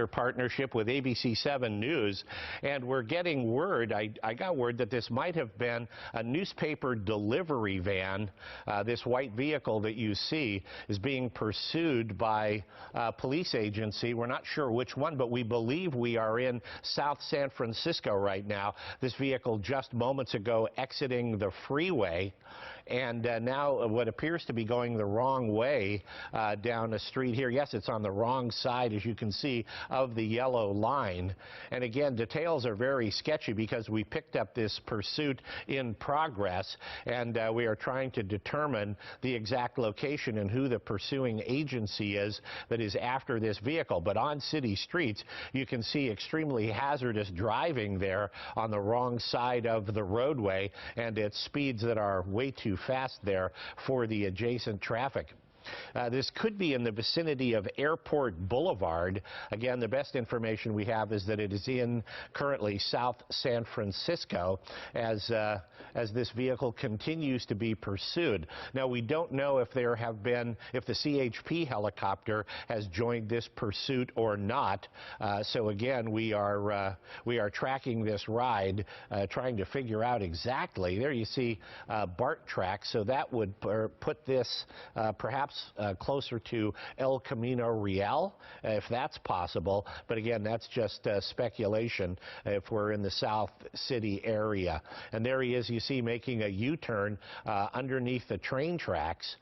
partnership with ABC7 News, and we're getting word, I got word that this might have been a newspaper delivery van. This white vehicle that you see is being pursued by a police agency. We're not sure which one, but we believe we are in South San Francisco right now. This vehicle just moments ago exiting the freeway, and now what appears to be going the wrong way down the street here. Yes, it's on the wrong side, as you can see, of the yellow line. And again, details are very sketchy because we picked up this pursuit in progress, and we are trying to determine the exact location and who the pursuing agency is that is after this vehicle. But on city streets, you can see extremely hazardous driving there on the wrong side of the roadway, and at speeds that are way too fast there for the adjacent traffic. This could be in the vicinity of Airport Boulevard. Again, the best information we have is that it is in currently South San Francisco as this vehicle continues to be pursued. Now, we don't know if there have been, if the CHP helicopter has joined this pursuit or not. So again, we are tracking this ride, trying to figure out exactly. There you see BART tracks, so that would put this perhaps closer to El Camino Real, if that's possible. But again, that's just speculation if we're in the South City area. And there he is, you see, making a U-turn underneath the train tracks.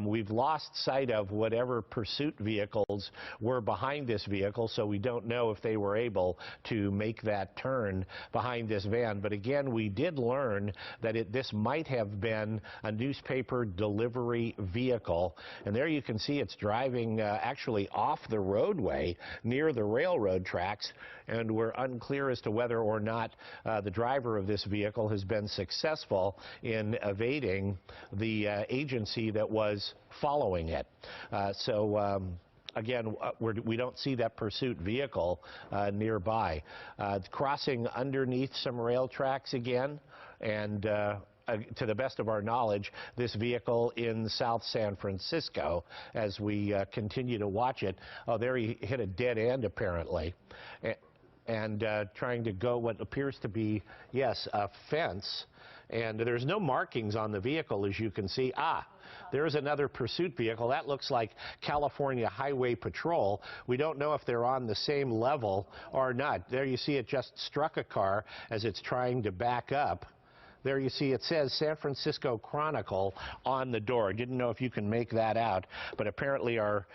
We've lost sight of whatever pursuit vehicles were behind this vehicle, so we don't know if they were able to make that turn behind this van. But again, we did learn that this might have been a newspaper delivery vehicle. And there you can see it's driving actually off the roadway near the railroad tracks, and we're unclear as to whether or not the driver of this vehicle has been successful in evading the agency that was following it. Again, we don't see that pursuit vehicle nearby. Crossing underneath some rail tracks again, and to the best of our knowledge, this vehicle in South San Francisco, as we continue to watch it. Oh, there he hit a dead end, apparently, and trying to go what appears to be, yes, a fence. And there's no markings on the vehicle, as you can see. There's another pursuit vehicle. That looks like California Highway Patrol. We don't know if they're on the same level or not. There you see it just struck a car as it's trying to back up. There you see it says San Francisco Chronicle on the door. Didn't know if you can make that out, but apparently our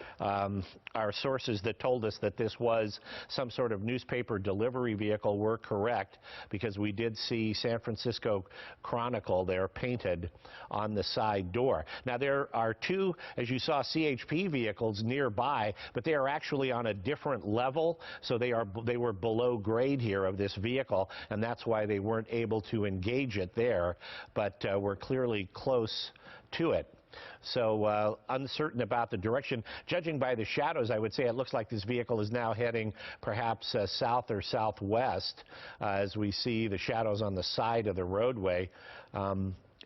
sources that told us that this was some sort of newspaper delivery vehicle were correct, because we did see San Francisco Chronicle there painted on the side door. Now, there are two, as you saw, CHP vehicles nearby, but they are actually on a different level, so they were below grade here of this vehicle, and that's why they weren't able to engage it there, but we're clearly close to it. So uncertain about the direction. Judging by the shadows, I would say it looks like this vehicle is now heading perhaps south or southwest as we see the shadows on the side of the roadway.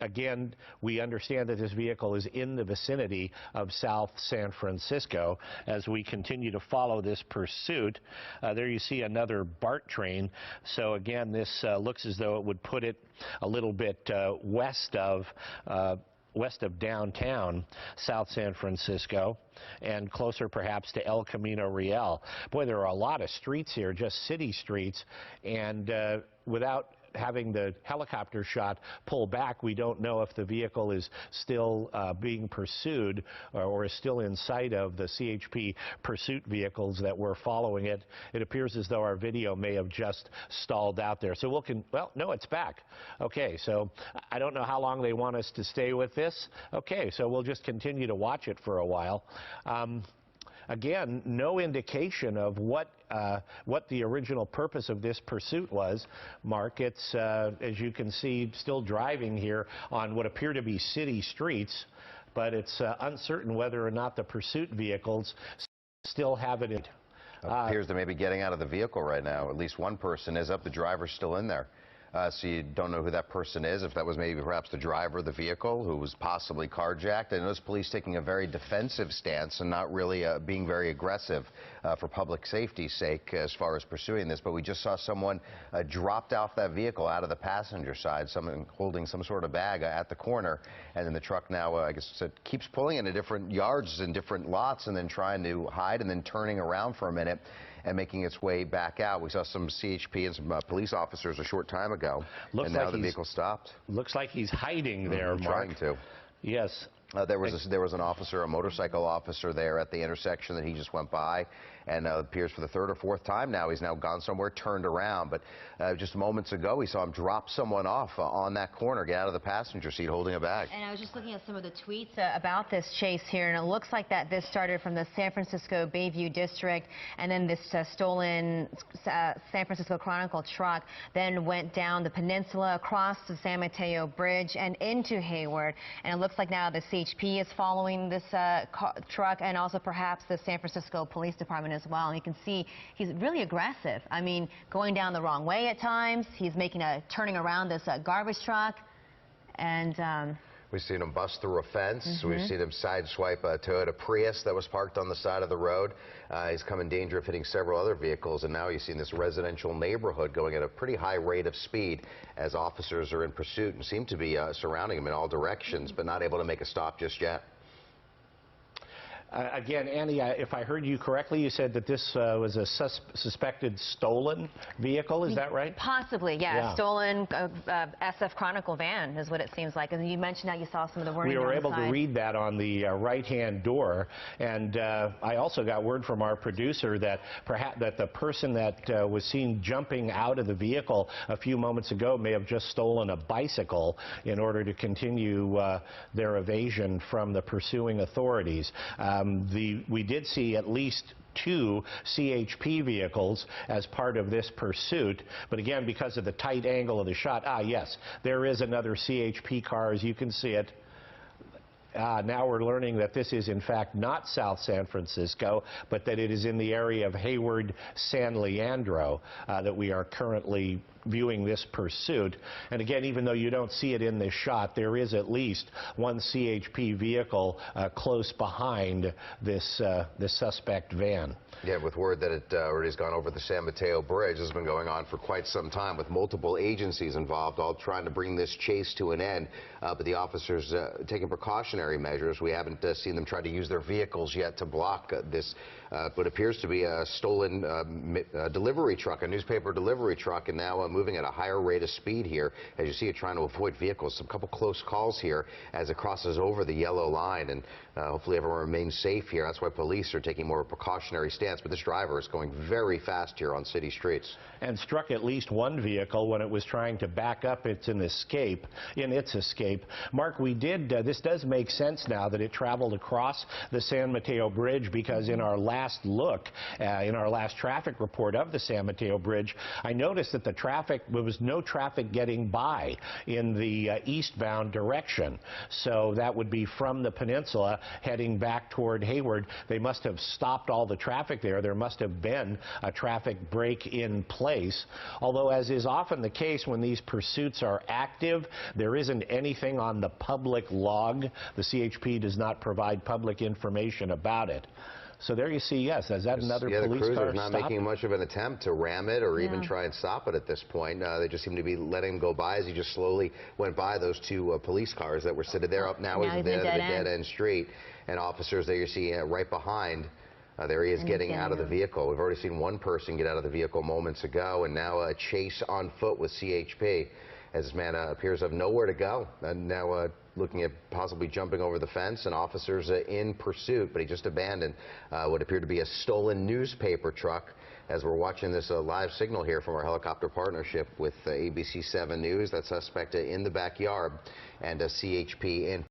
Again, we understand that this vehicle is in the vicinity of South San Francisco as we continue to follow this pursuit. There you see another BART train. So again, this looks as though it would put it a little bit west of downtown South San Francisco and closer perhaps to El Camino Real. Boy, there are a lot of streets here, just city streets, and without having the helicopter shot pull back, we don't know if the vehicle is still being pursued or is still in sight of the CHP pursuit vehicles that were following it. It appears as though our video may have just stalled out there. So well, no, it's back. Okay, so I don't know how long they want us to stay with this. Okay, so we'll just continue to watch it for a while. Again, no indication of what the original purpose of this pursuit was. Mark, it's, as you can see, still driving here on what appear to be city streets, but it's uncertain whether or not the pursuit vehicles still have it in. It appears they may be getting out of the vehicle right now. At least one person is up. The driver's still in there. So you don't know who that person is, if that was maybe perhaps the driver of the vehicle who was possibly carjacked. I noticed police taking a very defensive stance and not really being very aggressive for public safety's sake as far as pursuing this. But we just saw someone dropped off that vehicle out of the passenger side, someone holding some sort of bag at the corner. And then the truck now, I guess it keeps pulling into different yards and different lots and then trying to hide and then turning around for a minute and making its way back out. We saw some CHP and some police officers a short time ago, and now the vehicle stopped. Looks like he's hiding there, Mark. Trying to. Yes. There was an officer, a motorcycle officer there at the intersection that he just went by, and appears for the third or fourth time now. He's now gone somewhere, turned around, but just moments ago we saw him drop someone off on that corner, get out of the passenger seat holding a bag. And I was just looking at some of the tweets about this chase here, and it looks like that this started from the San Francisco Bayview district, and then this stolen San Francisco Chronicle truck then went down the peninsula across the San Mateo Bridge and into Hayward, and it looks like now the CHP is following this truck, and also perhaps the San Francisco Police Department as well. And you can see he's really aggressive. I mean, going down the wrong way at times. He's turning around this garbage truck, and we've seen him bust through a fence. We've seen him sideswipe a Toyota Prius that was parked on the side of the road. He's come in danger of hitting several other vehicles, and now you've seen this residential neighborhood going at a pretty high rate of speed as officers are in pursuit and seem to be surrounding him in all directions, but not able to make a stop just yet. Again, Annie, if I heard you correctly, you said that this was a suspected stolen vehicle. Is that right? Possibly, yeah. Stolen SF Chronicle van is what it seems like. And you mentioned that you saw some of the wording on the side. We were able to read that on the right-hand door. And I also got word from our producer that perhaps the person that was seen jumping out of the vehicle a few moments ago may have just stolen a bicycle in order to continue their evasion from the pursuing authorities. We did see at least 2 CHP vehicles as part of this pursuit, but again, because of the tight angle of the shot, yes, there is another CHP car, as you can see it. Now we're learning that this is in fact not South San Francisco, but that it is in the area of Hayward, San Leandro, that we are currently viewing this pursuit. And again, even though you don't see it in this shot, there is at least one CHP vehicle close behind this suspect van. Yeah, with word that it already has gone over the San Mateo Bridge. This has been going on for quite some time with multiple agencies involved, all trying to bring this chase to an end. But the officers taking precautionary measures. We haven't seen them try to use their vehicles yet to block this, what appears to be a stolen delivery truck, a newspaper delivery truck, and now moving at a higher rate of speed here. As you see it trying to avoid vehicles. Some couple close calls here as it crosses over the yellow line, and hopefully everyone remains safe here. That's why police are taking more of a precautionary stance. But this driver is going very fast here on city streets. And struck at least one vehicle when it was trying to back up its escape. Mark, this does make sense now that it traveled across the San Mateo Bridge, because in our last look, in our last traffic report of the San Mateo Bridge, I noticed that there was no traffic getting by in the eastbound direction. So that would be from the peninsula heading back toward Hayward. They must have stopped all the traffic there. There must have been a traffic break in place. Although, as is often the case when these pursuits are active, there isn't anything on the public log. The CHP does not provide public information about it. So there you see, yes, is that another police car? The cruiser's not making much of an attempt to ram it or even try and stop it at this point. They just seem to be letting him go by as he just slowly went by those 2 police cars that were sitting there. Up now is the dead-end street. And officers there you see right behind. There he is getting out of the vehicle. We've already seen one person get out of the vehicle moments ago, and now a chase on foot with CHP as this man appears to have nowhere to go. And now looking at possibly jumping over the fence, and officers in pursuit, but he just abandoned what appeared to be a stolen newspaper truck. As we're watching this live signal here from our helicopter partnership with ABC 7 News, that suspect in the backyard, and CHP in